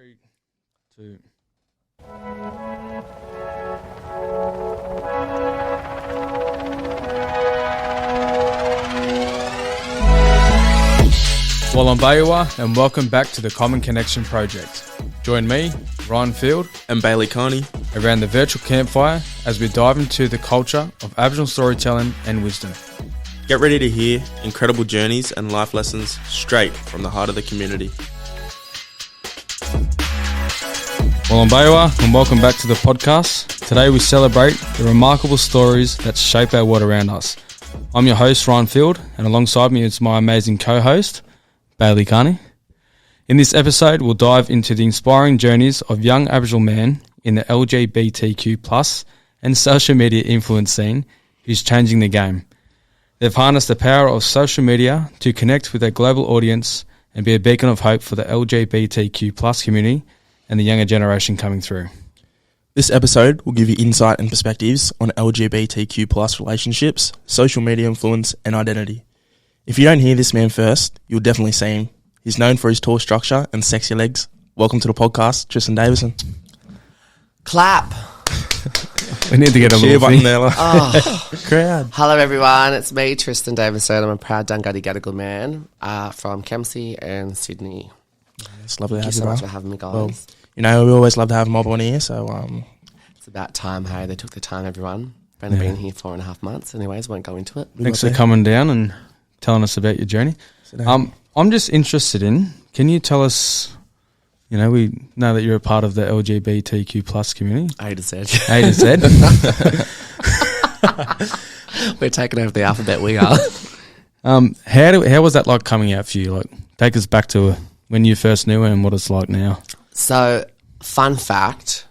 3, 2. Walambayua, and welcome back to the Common Connection Project. Join me, Ryan Field, and Bailey Carney around the virtual campfire as we dive into the culture of Aboriginal storytelling and wisdom. Get ready to hear incredible journeys and life lessons straight from the heart of the community. Walambayua, and welcome back to the podcast. Today we celebrate the remarkable stories that shape our world around us. I'm your host, Ryan Field, and alongside me is my amazing co-host, Bailey Carney. In this episode, we'll dive into the inspiring journeys of young Aboriginal men in the LGBTQ+ and social media influence scene who's changing the game. They've harnessed the power of social media to connect with their global audience and be a beacon of hope for the LGBTQ+ community and the younger generation coming through. This episode will give you insight and perspectives on LGBTQ+ relationships, social media influence, and identity. If you don't hear this man first, you'll definitely see him. He's known for his tall structure and sexy legs. Welcome to the podcast, Tristan Davison. Clap. We need to get a Cheer little button thing. there. Crowd. Hello, everyone. It's me, Tristan Davison. I'm a proud Dunghutti Gadigal man from Kempsey and Sydney. It's lovely to Thank have you you, so much bro. for having me, guys. Well, you know, we always love to have Mob on here, so It's about time, hey? They took the time, everyone. I've only been here 4.5 months. Anyways, won't go into it. Thanks for coming down and telling us about your journey. I'm just interested in, can you tell us, you know, we know that you're a part of the LGBTQ+ community. A to Z. A to Z. We're taking over the alphabet, we are. How was that like coming out for you? Like, take us back to when you first knew and what it's like now. So, fun fact,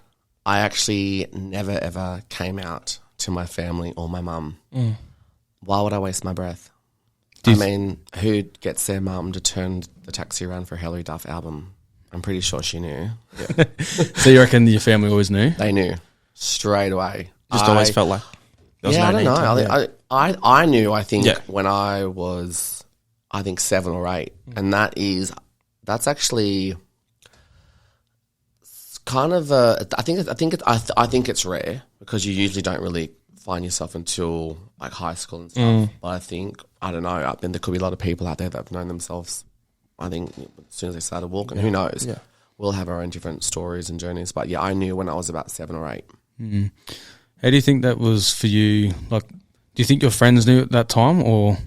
I actually never ever came out to my family or my mum. Why would I waste my breath? I mean, who gets their mum to turn the taxi around for a Hilary Duff album? I'm pretty sure she knew. Yeah. So you reckon your family always knew? They knew straight away. just always felt like there was I no don't need know. to. I knew, I think, Yeah. when I was, 7 or 8. And that's actually kind of I think it's rare because you usually don't really find yourself until like high school and stuff. But I don't know, there could be a lot of people out there that have known themselves, I think, as soon as they started walking. Who knows? Yeah. We'll have our own different stories and journeys. But yeah, I knew when I was about 7 or 8. How do you think that was for you? Like, do you think your friends knew at that time or?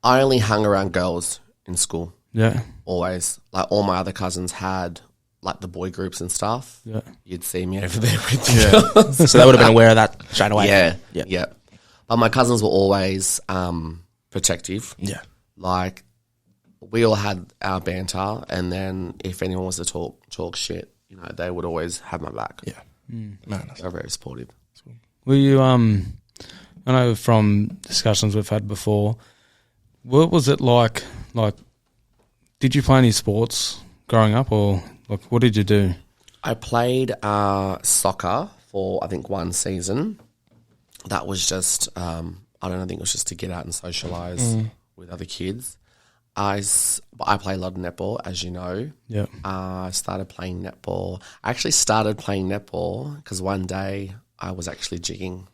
I only hung around girls in school. Yeah. Always. Like, all my other cousins had like the boy groups and stuff. Yeah. You'd see me over there with the girls. So they would have been aware of that straight away. Yeah. But my cousins were always protective. Yeah. Like, we all had our banter, and then if anyone was to talk shit, you know, they would always have my back. Yeah. Man, They were very supportive. Were you, I know from discussions we've had before, what was it like, did you play any sports growing up or like what did you do? I played soccer for, I think, 1 season. That was just, I think it was just to get out and socialise with other kids. I play a lot of netball, as you know. Yeah. I started playing netball. I actually started playing netball because one day I was actually jigging.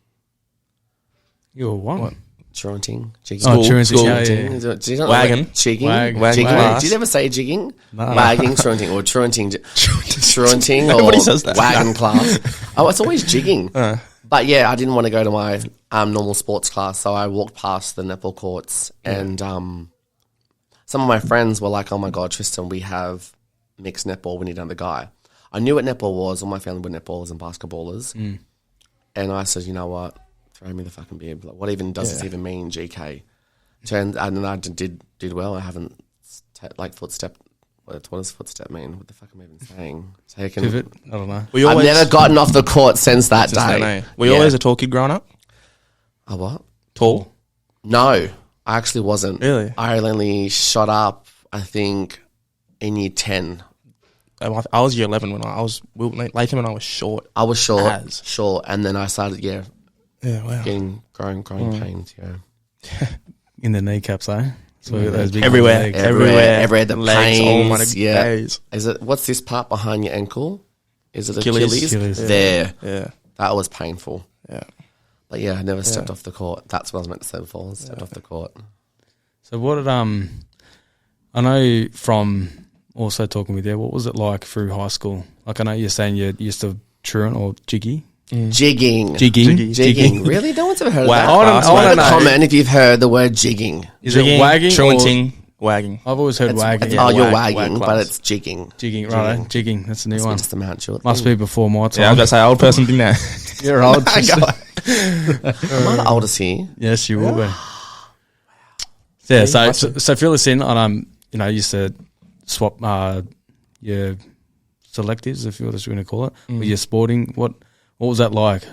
You were what? Truanting. Jigging. Oh, truanting. Jigging. Yeah. Do you not Wagon. Know, like, jigging. Wagon. Jigging. Class. Did you ever say jigging? No. Wagging, truanting, or truanting. Truanting or Nobody says that. wagon class. Oh, it's always jigging. But yeah, I didn't want to go to my normal sports class, so I walked past the netball courts and some of my friends were like, oh my God, Tristan, we have mixed netball, we need another guy. I knew what netball was, all my family were netballers and basketballers. And I said, you know what, throw me the fucking beer. Like, what even does this even mean, GK? And then I did well. I haven't footstep. What does footstep mean? What the fuck am I even saying? Pivot? I don't know. I've never gotten off the court since that day. Were you always a tall kid growing up? A what? Tall? No, I actually wasn't. Really? I only shot up, I think, in year 10. I was year 11 when Latham and I was short. I was short, and then I started, Yeah, wow. getting growing pains, In the kneecaps, eh? So those big Everywhere. legs. Everywhere. The Legs, pains. oh my yeah. days. Is it? What's this part behind your ankle? Is it Achilles. Achilles? Achilles. There. Yeah. That was painful. Yeah. But yeah, I never stepped off the court. That's what I was meant to say before. I stepped off the court. So what did I know from also talking with you, what was it like through high school? Like I know you're saying you used to truant or jiggy. Jigging. Jigging. Really? No one's ever heard Wow. of that? I wanna Leave a know. comment if you've heard the word jigging. Is it wagging? Truanting. Wagging. I've always heard wagging. Oh, you're wag wagging, but class. it's jigging. Jigging, right? Jigging. That's a new one. Just a mature Must be before my time. Yeah, I was about to say old person thing now. You're old. Am I the oldest here? Yes, you will be. Yeah, so fill us in on you used to swap your selectives, if you're just going to call it, with your sporting. What was that like?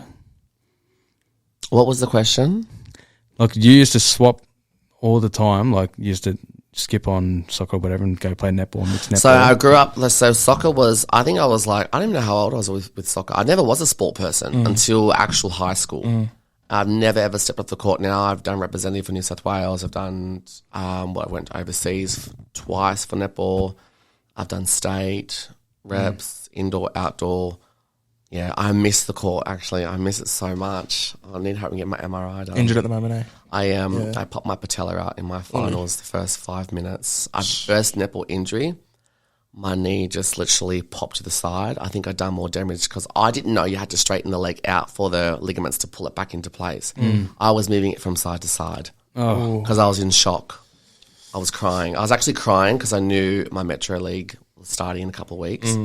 What was the question? Like you used to swap all the time. Like you used to skip on soccer or whatever and go play netball, mixed netball. So I grew up, so soccer was, I think I was like, I don't even know how old I was with soccer. I never was a sport person until actual high school. I've never ever stepped off the court. Now I've done representative for New South Wales. I've done, I went overseas twice for netball. I've done state, reps, indoor, outdoor. Yeah, I miss the court, actually. I miss it so much. I need to help me get my MRI done. Injured at the moment, eh? I am. I popped my patella out in my finals the first 5 minutes. I first netball injury. My knee just literally popped to the side. I think I'd done more damage because I didn't know you had to straighten the leg out for the ligaments to pull it back into place. I was moving it from side to side because I was in shock. I was crying. I was actually crying because I knew my Metro League was starting in a couple of weeks.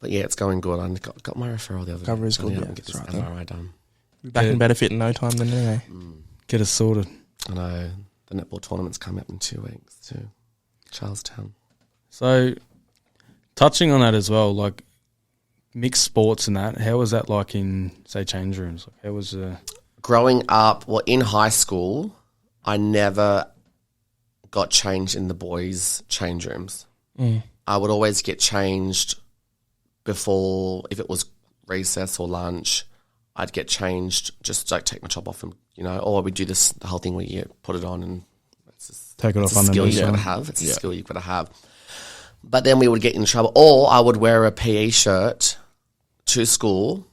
But yeah, it's going good. I got my referral the other day. Cover is good, yeah. Get this Right, MRI done. Back in better fit in no time than anyway. Get us sorted. I know. The netball tournament's coming up in 2 weeks too. Charlestown. So, touching on that as well, like mixed sports and that, how was that like in, say, change rooms? Like, how was Growing up, well, in high school, I never got changed in the boys' change rooms. I would always get changed before, if it was recess or lunch, I'd get changed, just like take my top off and, or we'd do the whole thing where you put it on and it's just, take it off a skill underneath? you got to have. It's a skill you've got to have. But then we would get in trouble. Or I would wear a PE shirt to school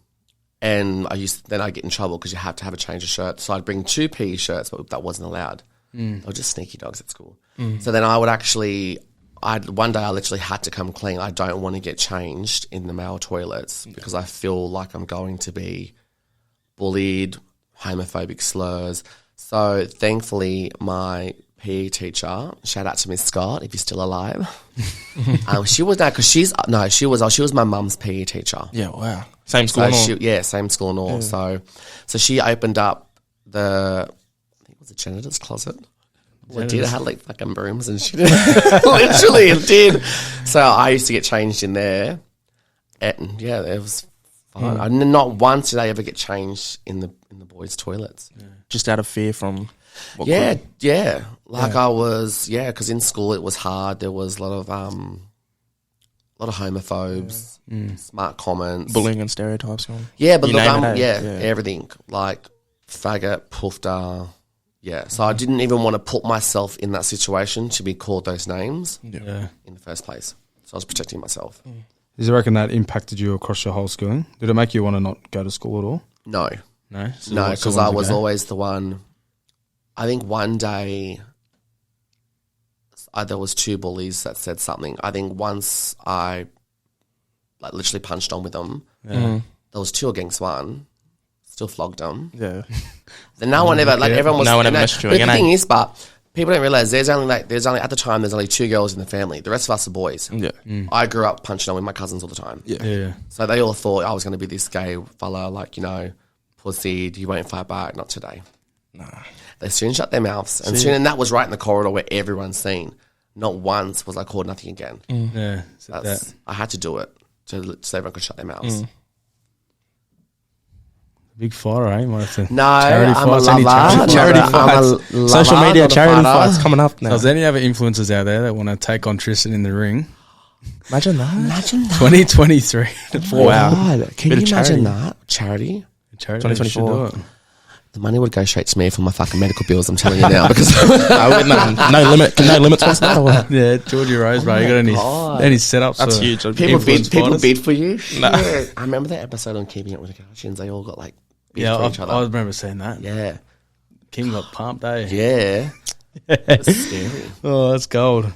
and I'd get in trouble because you have to have a change of shirt. So I'd bring 2 PE shirts, but that wasn't allowed. They were just sneaky dogs at school. So then I would actually... one day I literally had to come clean. I don't want to get changed in the male toilets because I feel like I'm going to be bullied, homophobic slurs. So thankfully my PE teacher, shout out to Miss Scott if you're still alive. She was there because she was my mum's PE teacher. Yeah, wow. Same school and all. Same school and all. So she opened up I think it was a janitor's closet. Well, it did. I had like fucking brooms and shit. Literally, it did. So I used to get changed in there, and yeah, it was fine. Not once did I ever get changed in the boys' toilets. Yeah. Just out of fear from. I was because in school it was hard. There was a lot of homophobes, smart comments, bullying and stereotypes. Yeah, but you look, everything like faggot, poofter. Yeah, so I didn't even want to put myself in that situation to be called those names in the first place. So I was protecting myself. Does you reckon that impacted you across your whole schooling? Did it make you want to not go to school at all? No. No? No, because I was always the one. I think one day there was 2 bullies that said something. I think once I literally punched on with them, there was 2 against 1. Still flogged them. Yeah. Then no one ever, everyone was... No one ever messaged you again. again, The thing is, but people don't realise there's only at the time, there's only 2 girls in the family. The rest of us are boys. Yeah. I grew up punching on with my cousins all the time. Yeah. So they all thought I was going to be this gay fella, pussied, you won't fight back, not today. Nah. They soon shut their mouths. And that was right in the corridor where everyone's seen. Not once was I called nothing again. Yeah. I had to do it so everyone could shut their mouths. Big fighter, eh? Might have to No, charity I'm fights, a any lover. Charity fights. Social media charity fights coming up now. So is there any other influencers out there that want to take on Tristan in the ring? Imagine that. 2023. Wow. Can you imagine that? Charity? 2024. The money would go straight to me for my fucking medical bills. I'm telling you now because no limits. What's that? Or what? Yeah, Georgie Rose, bro. You got any setups? That's for huge. People bid for you. Nah. I remember that episode on Keeping Up with the Kardashians. They all got like bid for each other. I remember seeing that. Yeah, Kim got pumped, eh? yeah. That's scary. Oh, that's gold.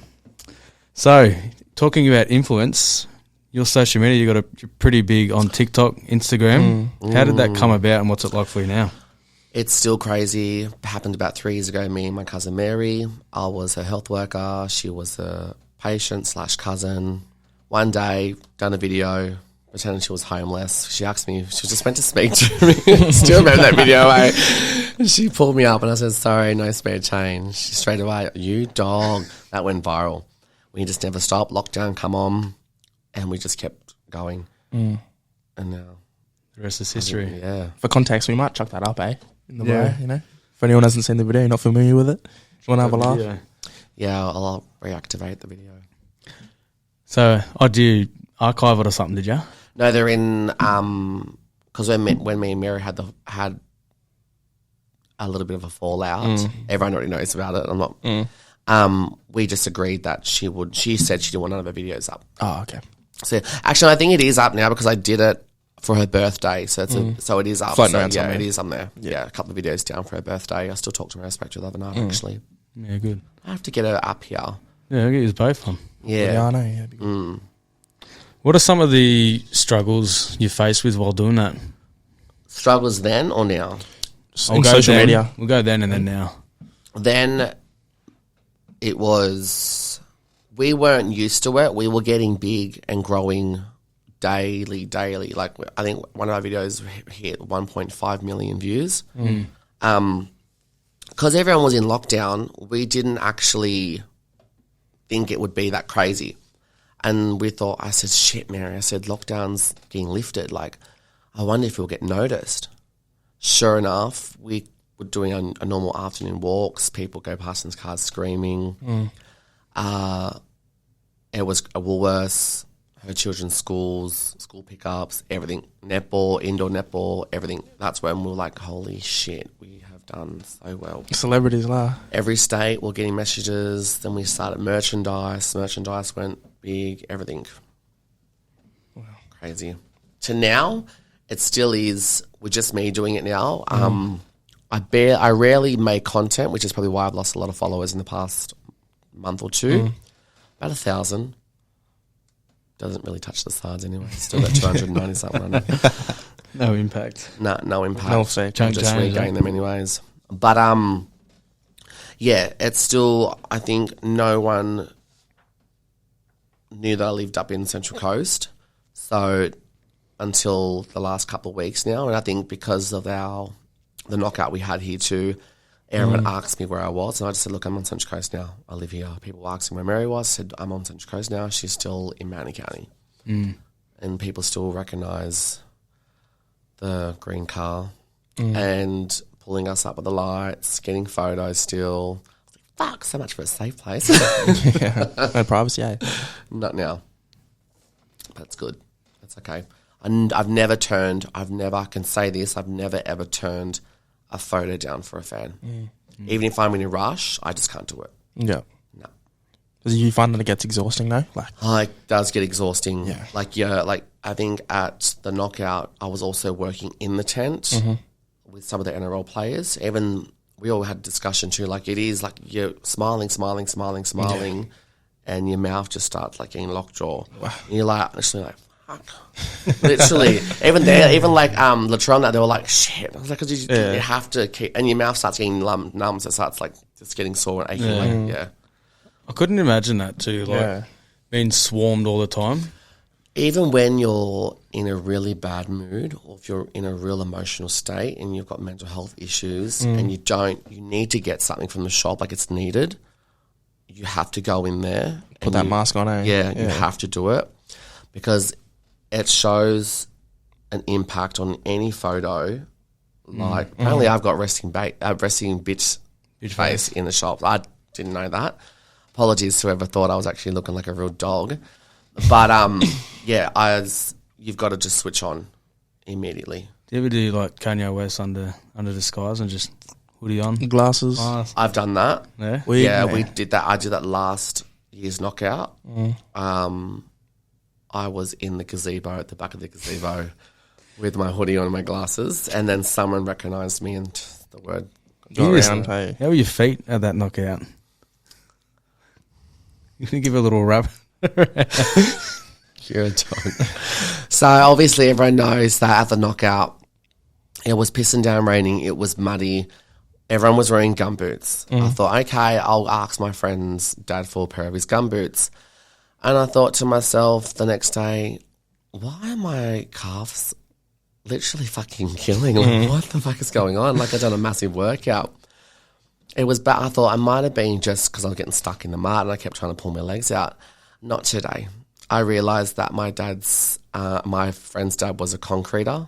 So, talking about influence, your social media, you're pretty big on TikTok, Instagram. How did that come about, and what's it like for you now? It's still crazy. It happened about 3 years ago. Me and my cousin Mary. I was a health worker. She was a patient/cousin. One day, done a video pretending she was homeless. She asked me. She was just meant to speak to me. Still remember that video, eh? She pulled me up and I said, "Sorry, no spare change." She straight away, "You dog." That went viral. We just never stopped. Lockdown come on, and we just kept going. And now The rest is history. Yeah. For context, we might chuck that up, in the bio, If anyone hasn't seen the video, you're not familiar with it, if you want to have a laugh. Yeah, I'll reactivate the video. So, did you archive it or something, did you? No, they're in because when me and Mary had a little bit of a fallout, everyone already knows about it. I'm not. We just agreed that she said she didn't want none of her videos up. Oh, okay. So actually, I think it is up now because I did it for her birthday. So so it is up. Floating so, around yeah, somewhere. it is on there. Yeah, a couple of videos down for her birthday. I still talked to her. I spoke to her the other night actually. Yeah, good. I have to get her up here. Yeah, I'll get you both on. Yeah. I know. Yeah, it'd be good. What are some of the struggles you face with while doing that? Struggles then or now? In social media. We'll go then and then now. Then it was, we weren't used to it. We were getting big and growing daily. Like I think one of our videos hit 1.5 million views. Because everyone was in lockdown, we didn't actually think it would be that crazy. And we thought, I said, shit, Mary, I said, lockdown's getting lifted. Like, I wonder if we'll get noticed. Sure enough, we were doing a normal afternoon walks. People go past in cars screaming. It was a Woolworths, her children's schools, school pickups, everything. Netball, indoor netball, everything. That's when we were like, holy shit, we have done so well. Celebrities, lah. Every state we're getting messages. Then we started merchandise. Merchandise went big, everything. Wow. Crazy. To now, it still is with just me doing it now. I rarely make content, which is probably why I've lost a lot of followers in the past month or two. About 1,000. Doesn't really touch the stars anyway. Still got 290 something on it. No impact. No impact. No effect. I'll just regain them anyways. But yeah, it's still, I think no one knew that I lived up in Central Coast. So until the last couple of weeks now, and I think because of the knockout we had here too, everyone asked me where I was, and I just said, look, I'm on Central Coast now. I live here. People were asking where Mary was. I said, I'm on Central Coast now. She's still in Manly County. And people still recognise the green car and pulling us up with the lights, getting photos still. Fuck, so much for a safe place. No privacy, Not now. But it's good. That's okay. And I can say this, I've never ever turned a photo down for a fan. Even if I'm in a rush, I just can't do it. Yeah. No. Do you find that it gets exhausting though? It does get exhausting. Yeah. Like I think at the knockout, I was also working in the tent with some of the NRL players. Even we all had a discussion too. Like it is like you're smiling, and your mouth just starts like getting lockjaw. Wow. And you're like actually like fuck. Literally, even like Latron, they were like shit. I was like, because you have to keep, and your mouth starts getting numb, so it starts like just getting sore and aching. I couldn't imagine that too. Like being swarmed all the time. Even when you're in a really bad mood, or if you're in a real emotional state and you've got mental health issues, and you need to get something from the shop, like it's needed. You have to go in there, put that mask on. Yeah, you have to do it because it shows an impact on any photo. Like apparently, I've got resting bitch face in the shop. I didn't know that. Apologies to whoever thought I was actually looking like a real dog. But you've got to just switch on immediately. Do you ever do like Kanye West under disguise and just hoodie on? Glasses. I've done that. Yeah. We did that. I did that last year's knockout. I was in the gazebo, at the back of the gazebo, with my hoodie on and my glasses, and then someone recognised me and the word got around. Hey. How were your feet at that knockout? You can give a little rub. You're a dog. So obviously everyone knows that at the knockout, it was pissing down raining, it was muddy, everyone was wearing gumboots. I thought, okay, I'll ask my friend's dad for a pair of his gumboots. And I thought to myself the next day, why are my calves literally fucking killing? Like, what the fuck is going on? Like, I'd done a massive workout. It was bad. I thought I might have been just because I was getting stuck in the mud and I kept trying to pull my legs out. Not today. I realised that my friend's dad was a concreter.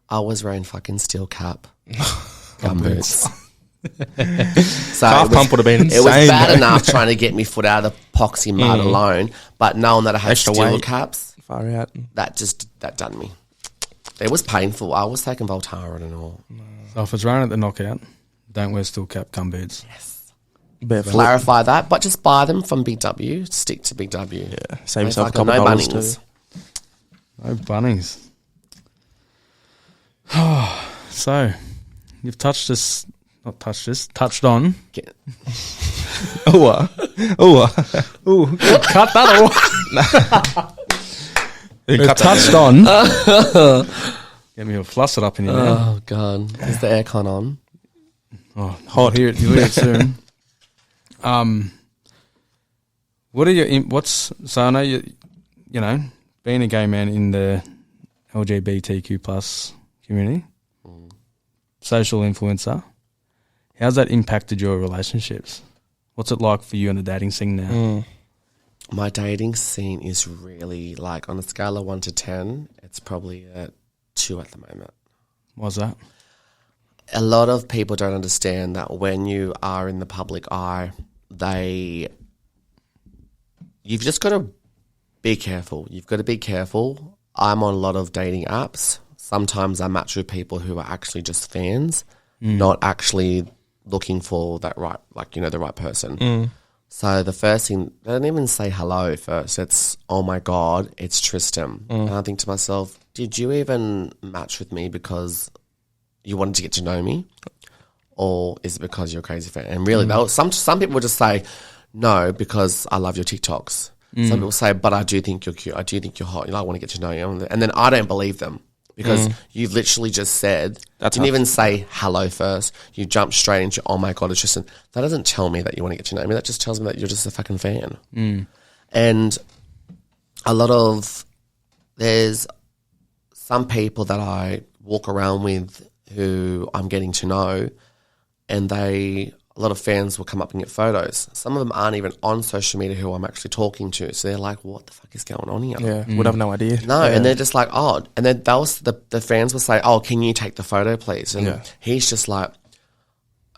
I was wearing fucking steel cap, gumboots. So Calf pump would have been insane. It was bad enough trying to get me foot out of the poxy mud alone, but knowing that I had Extra steel weight. caps, Far out. that done me. It was painful. I was taking Voltaren and all. So if it's raining at the knockout, don't wear steel cap gumboots. Yes. Barefoot. Clarify that, but just buy them from Big W. Stick to Big W. Yeah. Save No yourself a fucking- couple no dollars Bunnings. too. No bunnies. So, you've touched on. Get- Oh, Cut that off. We've touched on. Get me all flustered up in here now. Oh God, is the aircon on? Oh, hot. You'll hear it soon. What are your, so I know you know, being a gay man in the LGBTQ plus community, social influencer, how's that impacted your relationships? What's it like for you in the dating scene now? My dating scene is really like on a scale of 1 to 10, it's probably a 2 at the moment. Why's that? A lot of people don't understand that when you are in the public eye, you've just got to be careful. You've got to be careful. I'm on a lot of dating apps. Sometimes I match with people who are actually just fans, not actually looking for that right, like, you know, the right person. So the first thing, they don't even say hello first. It's, oh my God, it's Tristan. And I think to myself, did you even match with me because you wanted to get to know me? Or is it because you're a crazy fan? And really, some people would just say, no, because I love your TikToks. Some people say, but I do think you're cute. I do think you're hot. You know, I want to get to know you. And then I don't believe them. Because you've literally just said, didn't even say hello first. You jumped straight into, oh my God, it's Tristan. That doesn't tell me that you want to get to know me. That just tells me that you're just a fucking fan. And there's some people that I walk around with who I'm getting to know, and a lot of fans will come up and get photos. Some of them aren't even on social media who I'm actually talking to. So they're like, what the fuck is going on here? Yeah, would have no idea. No, and they're just like, oh, and then the fans will say, oh, can you take the photo, please? And he's just like,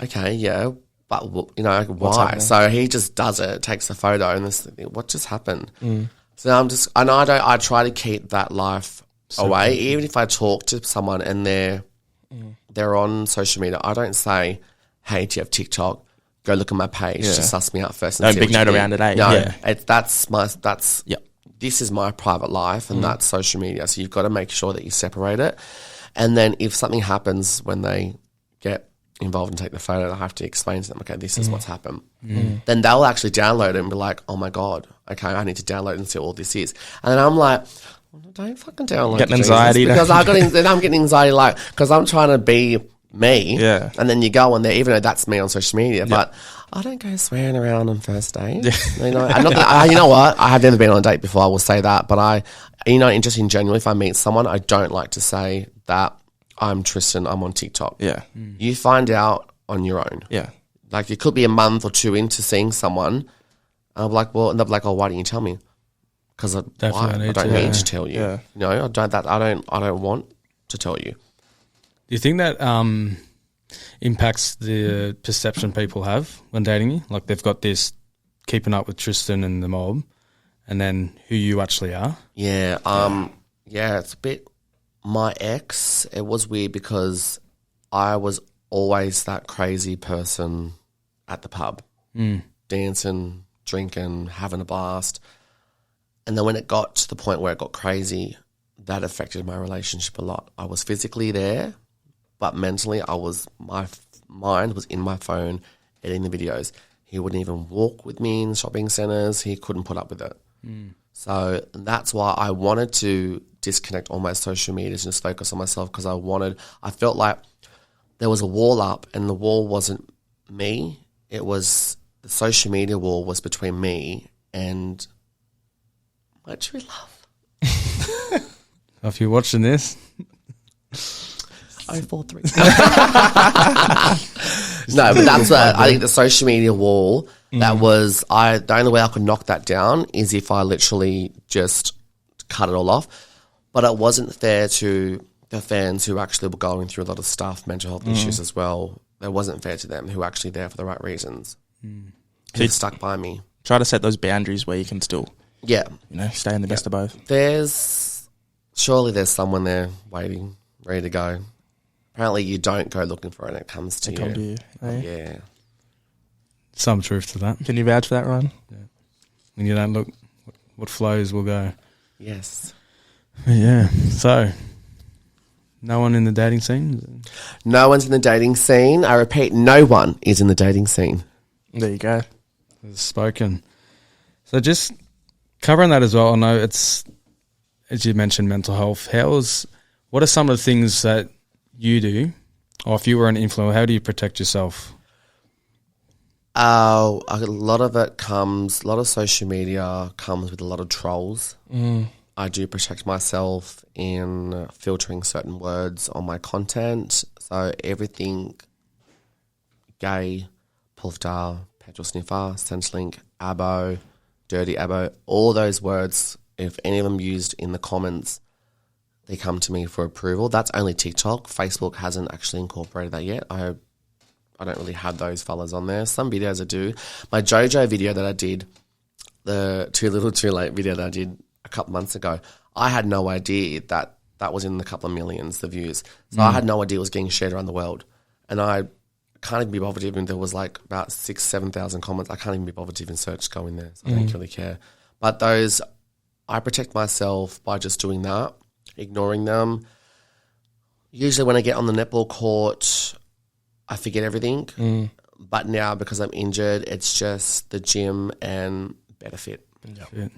okay, yeah, but you know, why? So he just does it, takes a photo, and this, what just happened? So I try to keep that life away. Even if I talk to someone and they're on social media, I don't say, hey, do you have TikTok? Go look at my page to suss me out first. No big note around it, eh? No, this is my private life, and that's social media. So you've got to make sure that you separate it. And then if something happens when they get involved and take the photo, I have to explain to them, okay, this is what's happened. Then they'll actually download it and be like, oh my God, okay, I need to download and see what all this is. And then I'm like, don't fucking download Getting Jesus, anxiety. because I'm getting anxiety, like, because I'm trying to be me. Yeah. And then you go on there, even though that's me on social media, but I don't go swearing around on first dates. You know, you know what? I have never been on a date before, I will say that. But just in general, if I meet someone, I don't like to say that I'm Tristan, I'm on TikTok. Yeah. You find out on your own. Yeah. Like, it could be a month or two into seeing someone, and I'm like, well, and they're like, oh, why didn't you tell me? Because I don't need to tell you. Yeah. No, I don't want to tell you. Do you think that impacts the perception people have when dating you? Like, they've got this keeping up with Tristan and the mob, and then who you actually are? Yeah, it's a bit My ex, it was weird because I was always that crazy person at the pub, dancing, drinking, having a blast. And then when it got to the point where it got crazy, that affected my relationship a lot. I was physically there, but mentally my mind was in my phone editing the videos. He wouldn't even walk with me in shopping centres. He couldn't put up with it. So that's why I wanted to disconnect all my social medias and just focus on myself, because I felt like there was a wall up, and the wall wasn't me. It was the social media wall was between me and my true love. If you're watching this, 043. No, but that's what I think the social media wall, that was, the only way I could knock that down is if I literally just cut it all off. But it wasn't fair to the fans who actually were going through a lot of stuff, mental health issues as well. It wasn't fair to them, who were actually there for the right reasons. Who stuck by me. Try to set those boundaries where you can still, stay in the best of both. Surely there's someone there waiting, ready to go. Apparently you don't go looking for it, and it comes to you. Yeah. some truth to that. Can you vouch for that, Ryan? Yeah. When you don't look, what flows will go. Yes. Yeah. So, no one in the dating scene? No one's in the dating scene. I repeat, no one is in the dating scene. There you go. Spoken. So just covering that as well, I know it's, as you mentioned, mental health. What are some of the things that you do, or if you were an influencer, how do you protect yourself? A lot of social media comes with a lot of trolls. I do protect myself in filtering certain words on my content. So everything gay, pulftar, petrol sniffer, Centrelink, abo, dirty abo, all those words, if any of them used in the comments, they come to me for approval. That's only TikTok. Facebook hasn't actually incorporated that yet. I don't really have those fellas on there. Some videos I do. My JoJo video that I did, the Too Little Too Late video that I did a couple months ago, I had no idea that was in a couple of millions, the views. So I had no idea it was getting shared around the world. And I can't even be bothered, even there was like about 6,000-7,000 comments. I can't even be bothered to even search going there. So I don't really care. But those, I protect myself by just doing that, ignoring them. Usually when I get on the netball court, I forget everything. But now because I'm injured, it's just the gym and better fit. Yep.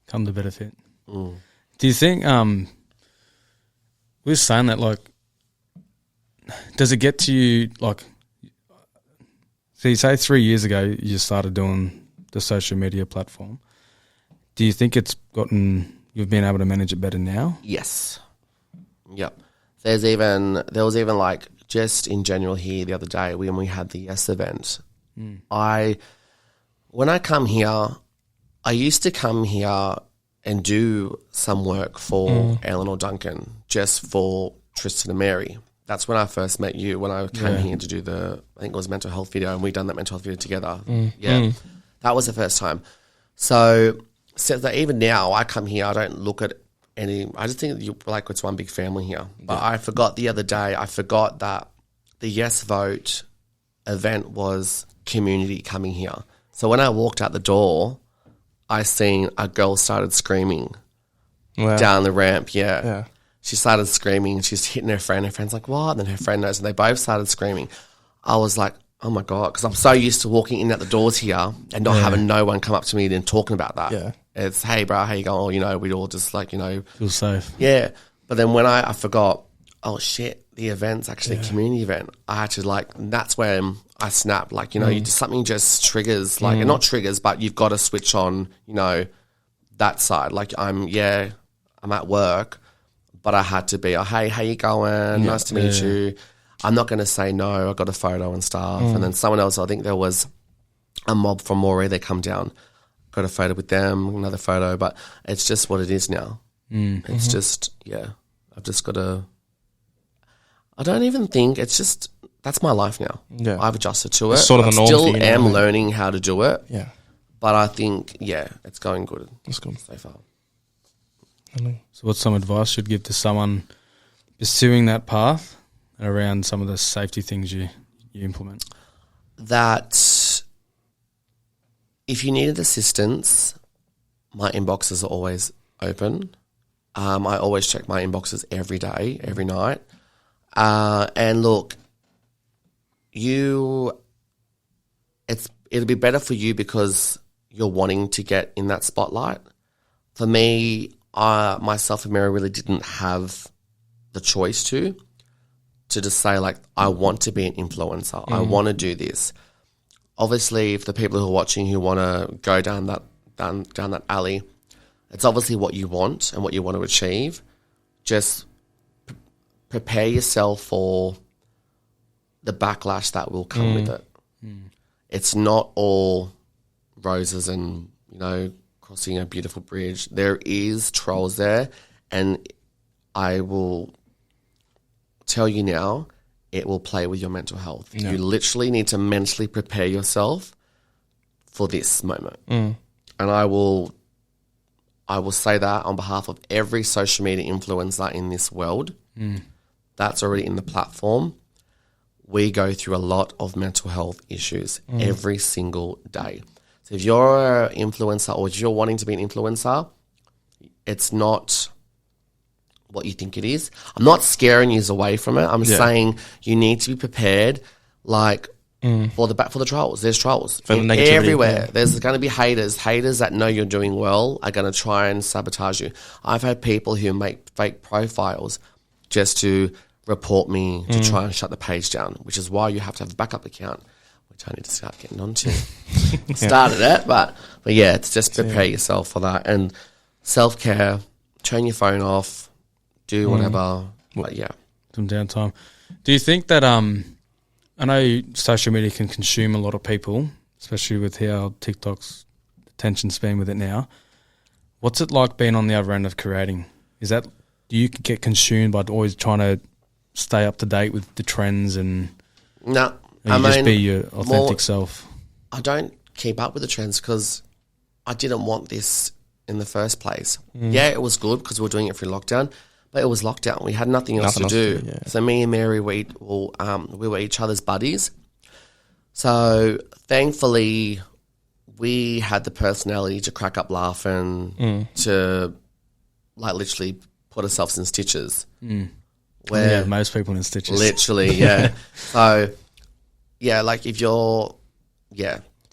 Come to better fit. Do you think, we were saying that, like, does it get to you, like, so you say 3 years ago you started doing the social media platform. Do you think you've been able to manage it better now? Yes. Yep. There was even like just in general here the other day when we had the Yes event. When I come here, I used to come here and do some work for Ellen or Duncan, just for Tristan and Mary. That's when I first met you, when I came here to do I think it was mental health video, and we done that mental health video together. That was the first time. So that even now I come here, I don't look at any, I just think it's one big family here. But I forgot the other day, that the Yes Vote event was community coming here. So when I walked out the door, I seen a girl started screaming down the ramp. Yeah. She started screaming. She's hitting her friend. Her friend's like, what? And then her friend knows, and they both started screaming. I was like, oh my God, because I'm so used to walking in at the doors here and not having no one come up to me and talking about that. Yeah. It's, hey, bro, how you going? Oh, we'd all just feel safe. Yeah. But then when I forgot, oh shit, the event's actually a community event. I had to that's when I snapped. Something just triggers, and not triggers, but you've got to switch on, that side. I'm at work, but I had to be, oh, hey, how you going? Nice to meet you. I'm not going to say no. I got a photo and stuff. And then someone else, I think there was a mob from Moree, they come down, got a photo with them, another photo, but it's just what it is now. It's just, I've just got to, I don't even think, it's just, that's my life now. Yeah. I've adjusted to it. It's sort of the norm still for you am now, learning how to do it. Yeah. But I think, it's going good. That's good. So far. So what's some advice you'd give to someone pursuing that path and around some of the safety things you implement? That if you needed assistance, my inboxes are always open. I always check my inboxes every day, every night. And look, it'll be better for you because you're wanting to get in that spotlight. For me, myself and Mary really didn't have the choice to just say, like, I want to be an influencer. I want to do this. Obviously, if the people who are watching who want to go down that alley, it's obviously what you want and what you want to achieve. Just prepare yourself for the backlash that will come with it. It's not all roses and, crossing a beautiful bridge. There is trolls there, and I will tell you now, it will play with your mental health. Yeah. You literally need to mentally prepare yourself for this moment. And I will say that on behalf of every social media influencer in this world that's already in the platform. We go through a lot of mental health issues every single day. So if you're an influencer or if you're wanting to be an influencer, it's not what you think it is. I'm not scaring you away from it. I'm saying you need to be prepared, like, for the trolls. There's trolls everywhere. There's going to be haters that know you're doing well are going to try and sabotage you. I've had people who make fake profiles just to report me, to try and shut the page down, which is why you have to have a backup account, which I need to start getting onto. Started it, but yeah, it's just prepare yourself for that. And self-care, turn your phone off, do whatever, but yeah. Some downtime. Do you think that, I know social media can consume a lot of people, especially with how TikTok's attention span with it now. What's it like being on the other end of creating? Do you get consumed by always trying to stay up to date with the trends and just be your authentic self? I don't keep up with the trends because I didn't want this in the first place. Yeah, it was good because we were doing it through lockdown, but it was lockdown. We had nothing else to do. Yeah. So me and Mary, we were each other's buddies. So thankfully, we had the personality to crack up laughing, to like literally put ourselves in stitches. Where most people in stitches. Literally, yeah. So, yeah, like if you're,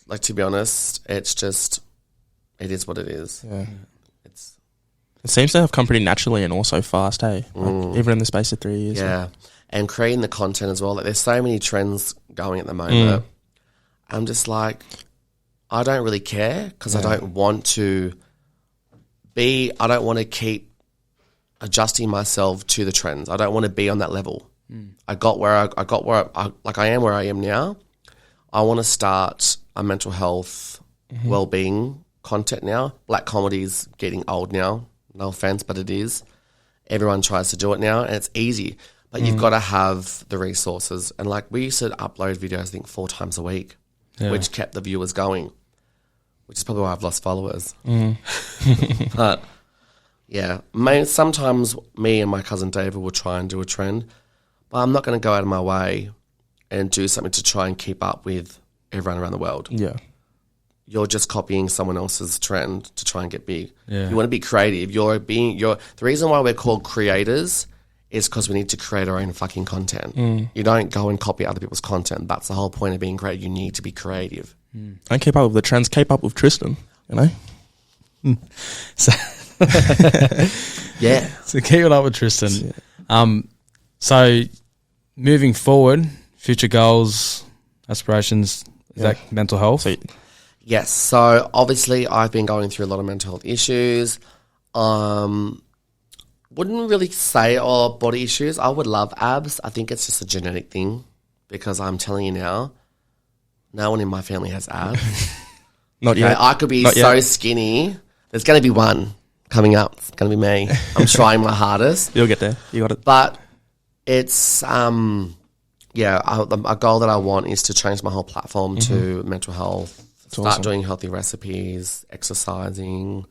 like to be honest, it is what it is. Yeah. It seems to have come pretty naturally and also fast, hey? Like, even in the space of 3 years. Yeah. And creating the content as well. Like, there's so many trends going at the moment. I'm just like, I don't really care because I don't want to keep adjusting myself to the trends. I don't want to be on that level. I am where I am now. I want to start a mental health, well-being content now. Black comedy's getting old now. No offense, but it is. Everyone tries to do it now, and it's easy. But you've got to have the resources. And like we used to upload videos, I think 4 times a week, which kept the viewers going, which is probably why I've lost followers. But yeah, sometimes me and my cousin David will try and do a trend, but I'm not going to go out of my way and do something to try and keep up with everyone around the world. Yeah. You're just copying someone else's trend to try and get big. Yeah. You want to be creative. The reason why we're called creators is because we need to create our own fucking content. You don't go and copy other people's content. That's the whole point of being creative. You need to be creative. Don't keep up with the trends. Keep up with Tristan, So yeah. So keep it up with Tristan. So moving forward, future goals, aspirations, is that mental health? Yes. So obviously I've been going through a lot of mental health issues. Wouldn't really say body issues. I would love abs. I think it's just a genetic thing because I'm telling you now, no one in my family has abs. Not yet. I could be skinny. There's going to be one coming up. It's going to be me. I'm trying my hardest. You'll get there. You got it. But it's, a goal that I want is to change my whole platform to mental health, start doing healthy recipes, exercising,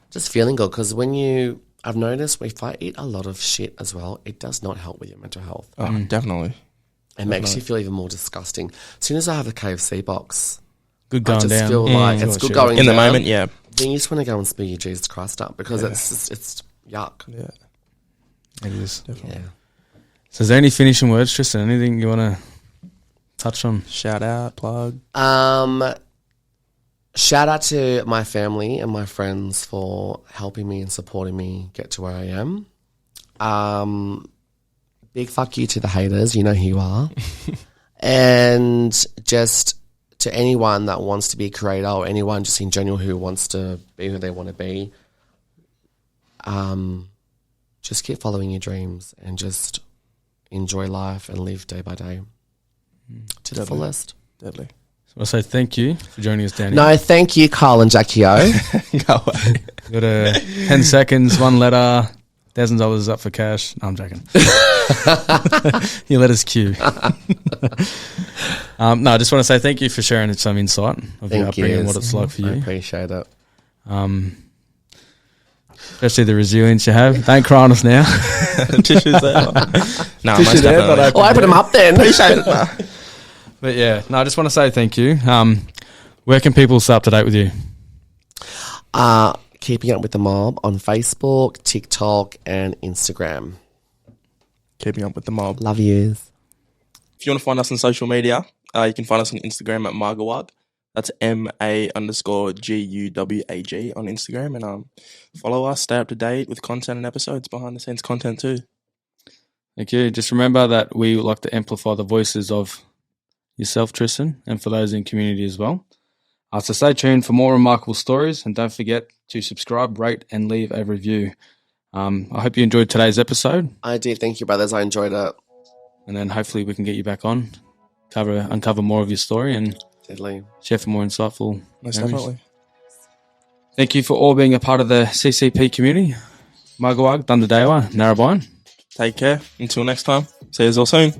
just feeling good. Because when you I've noticed if I eat a lot of shit as well, it does not help with your mental health. Oh, definitely. It makes you feel even more disgusting. As soon as I have a KFC box, Good I going just down. feel like it's good going In the down. moment, yeah. Then you just want to go and spew your Jesus Christ up because it's yuck. Yeah. It is. Definitely. Yeah. So is there any finishing words, Tristan? Anything you want to touch on? Shout out, plug. Shout out to my family and my friends for helping me and supporting me get to where I am. Big fuck you to the haters, you know who you are. And just to anyone that wants to be a creator or anyone just in general who wants to be who they want to be, just keep following your dreams and just enjoy life and live day by day to the fullest. Deadly. So I say thank you for joining us down here. No, thank you, Carl and Jackie O. Go away. Got 10 seconds, one letter, $1,000 is up for cash. No, I'm joking. You let us cue. No, I just want to say thank you for sharing some insight of your upbringing and what it's like for I you. appreciate it. Especially the resilience you have. Don't cry on us now. Tissues there. No, Tissue most there, definitely. but Well, open them up then. Appreciate it. Nah. But yeah, no, I just want to say thank you. Where can people stay up to date with you? Keeping Up with the Mob on Facebook, TikTok, and Instagram. Keeping Up with the Mob. Love yous. If you want to find us on social media, you can find us on Instagram at Margawag. That's MA_GUWAG on Instagram. And follow us, stay up to date with content and episodes, behind the scenes content too. Thank you. Just remember that we would like to amplify the voices of yourself, Tristan, and for those in community as well. So stay tuned for more remarkable stories, and don't forget to subscribe, rate, and leave a review. I hope you enjoyed today's episode, I did. Thank you, brothers. I enjoyed it. and then hopefully we can get you back on, uncover more of your story, and Deadly. share for more insightful Most memories. definitely. Thank you for all being a part of the CCP community. Magawag, Dundadewa, Narrabine. Take care. Until next time. See you all soon.